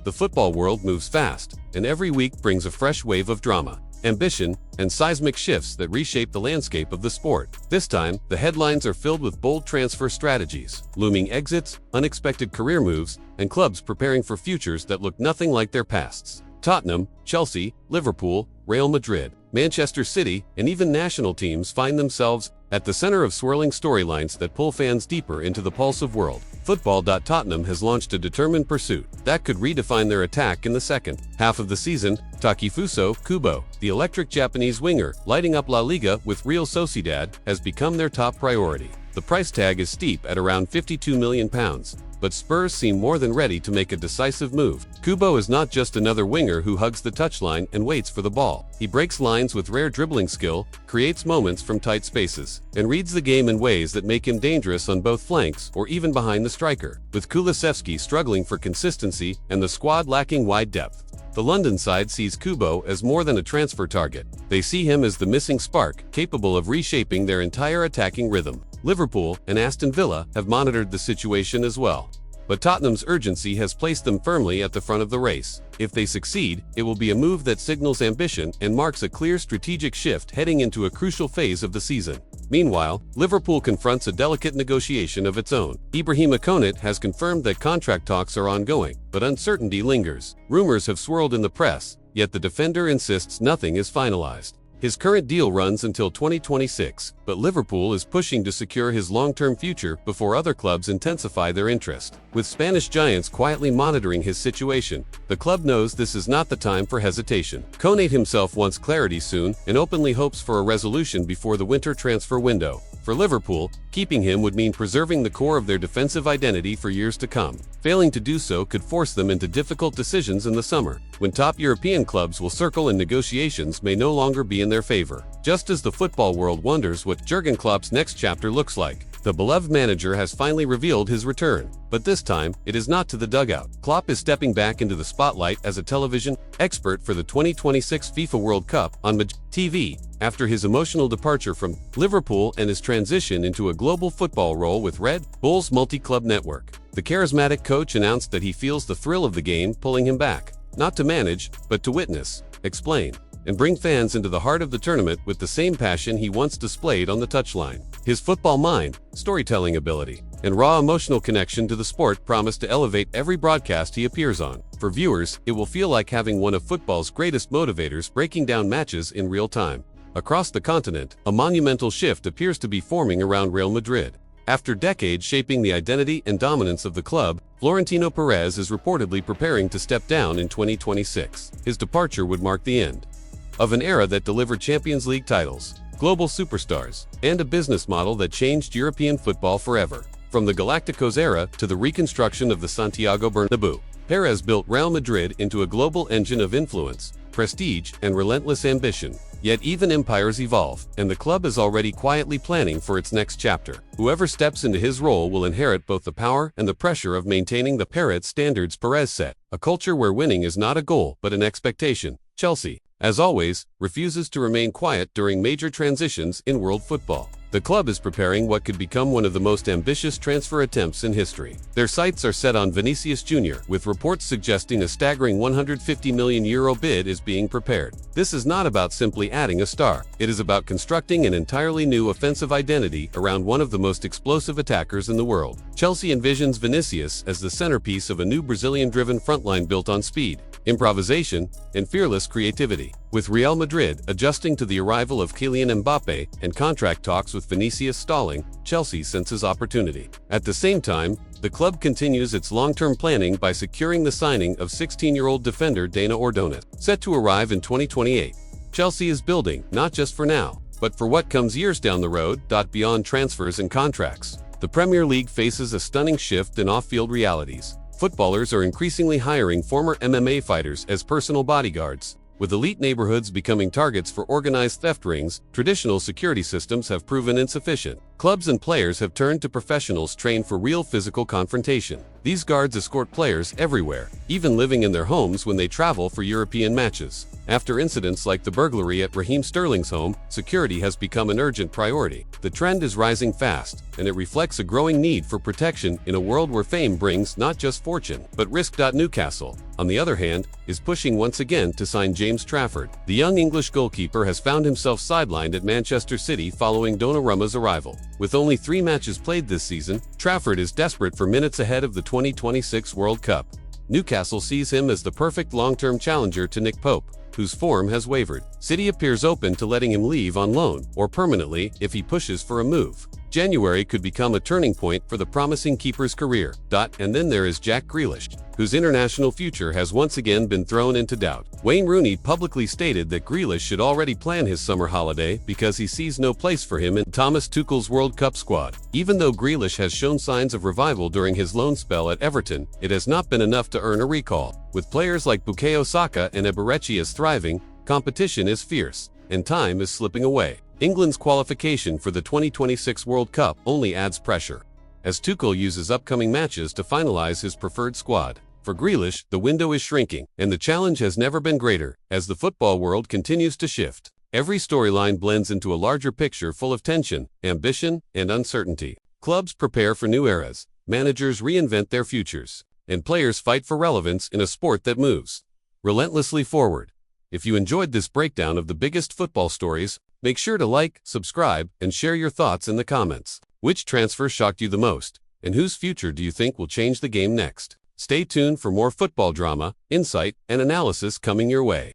The football world moves fast, and every week brings a fresh wave of drama, ambition, and seismic shifts that reshape the landscape of the sport. This time, the headlines are filled with bold transfer strategies, looming exits, unexpected career moves, and clubs preparing for futures that look nothing like their pasts. Tottenham, Chelsea, Liverpool, Real Madrid, Manchester City, and even national teams find themselves at the center of swirling storylines that pull fans deeper into the pulse of world. Football.Tottenham has launched a determined pursuit that could redefine their attack in the second half of the season. Takifuso Kubo, the electric Japanese winger lighting up La Liga with Real Sociedad, has become their top priority. The price tag is steep at around £52 million, but Spurs seem more than ready to make a decisive move. Kubo is not just another winger who hugs the touchline and waits for the ball. He breaks lines with rare dribbling skill, creates moments from tight spaces, and reads the game in ways that make him dangerous on both flanks or even behind the striker. With Kulusevski struggling for consistency and the squad lacking wide depth, the London side sees Kubo as more than a transfer target. They see him as the missing spark, capable of reshaping their entire attacking rhythm. Liverpool and Aston Villa have monitored the situation as well, but Tottenham's urgency has placed them firmly at the front of the race. If they succeed, it will be a move that signals ambition and marks a clear strategic shift heading into a crucial phase of the season. Meanwhile, Liverpool confronts a delicate negotiation of its own. Ibrahima Konate has confirmed that contract talks are ongoing, but uncertainty lingers. Rumors have swirled in the press, yet the defender insists nothing is finalized. His current deal runs until 2026, but Liverpool is pushing to secure his long-term future before other clubs intensify their interest. With Spanish giants quietly monitoring his situation, the club knows this is not the time for hesitation. Konate himself wants clarity soon and openly hopes for a resolution before the winter transfer window. For Liverpool, keeping him would mean preserving the core of their defensive identity for years to come. Failing to do so could force them into difficult decisions in the summer, when top European clubs will circle and negotiations may no longer be in their favor. Just as the football world wonders what Jurgen Klopp's next chapter looks like, the beloved manager has finally revealed his return. But this time, it is not to the dugout. Klopp is stepping back into the spotlight as a television expert for the 2026 FIFA World Cup on Madrid TV, after his emotional departure from Liverpool and his transition into a global football role with Red Bull's multi-club network. The charismatic coach announced that he feels the thrill of the game pulling him back, not to manage, but to witness, explain, and bring fans into the heart of the tournament with the same passion he once displayed on the touchline. His football mind, storytelling ability, and raw emotional connection to the sport promise to elevate every broadcast he appears on. For viewers, it will feel like having one of football's greatest motivators breaking down matches in real time. Across the continent, a monumental shift appears to be forming around Real Madrid. After decades shaping the identity and dominance of the club, Florentino Perez is reportedly preparing to step down in 2026. His departure would mark the end of an era that delivered Champions League titles, global superstars, and a business model that changed European football forever. From the Galacticos era to the reconstruction of the Santiago Bernabeu, Perez built Real Madrid into a global engine of influence, prestige, and relentless ambition. Yet even empires evolve, and the club is already quietly planning for its next chapter. Whoever steps into his role will inherit both the power and the pressure of maintaining the Perez standards Perez set, a culture where winning is not a goal but an expectation. Chelsea, as always, refuses to remain quiet during major transitions in world football. The club is preparing what could become one of the most ambitious transfer attempts in history. Their sights are set on Vinicius Jr., with reports suggesting a staggering €150 million bid is being prepared. This is not about simply adding a star. It is about constructing an entirely new offensive identity around one of the most explosive attackers in the world. Chelsea envisions Vinicius as the centerpiece of a new Brazilian-driven frontline built on speed, improvisation, and fearless creativity. With Real Madrid adjusting to the arrival of Kylian Mbappe and contract talks with Vinicius stalling, Chelsea senses opportunity. At the same time, the club continues its long-term planning by securing the signing of 16-year-old defender Dani Ordonez. Set to arrive in 2028, Chelsea is building not just for now, but for what comes years down the road. Beyond transfers and contracts, the Premier League faces a stunning shift in off-field realities. Footballers are increasingly hiring former MMA fighters as personal bodyguards. With elite neighborhoods becoming targets for organized theft rings, traditional security systems have proven insufficient. Clubs and players have turned to professionals trained for real physical confrontation. These guards escort players everywhere, even living in their homes when they travel for European matches. After incidents like the burglary at Raheem Sterling's home, security has become an urgent priority. The trend is rising fast, and it reflects a growing need for protection in a world where fame brings not just fortune, but risk. Newcastle, on the other hand, is pushing once again to sign James Trafford. The young English goalkeeper has found himself sidelined at Manchester City following Donnarumma's arrival. With only 3 matches played this season, Trafford is desperate for minutes ahead of the 2026 World Cup. Newcastle sees him as the perfect long-term challenger to Nick Pope, whose form has wavered. City appears open to letting him leave on loan, or permanently if he pushes for a move. January could become a turning point for the promising keeper's career. And then there is Jack Grealish, whose international future has once again been thrown into doubt. Wayne Rooney publicly stated that Grealish should already plan his summer holiday because he sees no place for him in Thomas Tuchel's World Cup squad. Even though Grealish has shown signs of revival during his loan spell at Everton, it has not been enough to earn a recall. With players like Bukayo Saka and Eberechi thriving, competition is fierce, and time is slipping away. England's qualification for the 2026 World Cup only adds pressure, as Tuchel uses upcoming matches to finalize his preferred squad. For Grealish, the window is shrinking, and the challenge has never been greater, as the football world continues to shift. Every storyline blends into a larger picture full of tension, ambition, and uncertainty. Clubs prepare for new eras, managers reinvent their futures, and players fight for relevance in a sport that moves relentlessly forward. If you enjoyed this breakdown of the biggest football stories, make sure to like, subscribe, and share your thoughts in the comments. Which transfer shocked you the most, and whose future do you think will change the game next? Stay tuned for more football drama, insight, and analysis coming your way.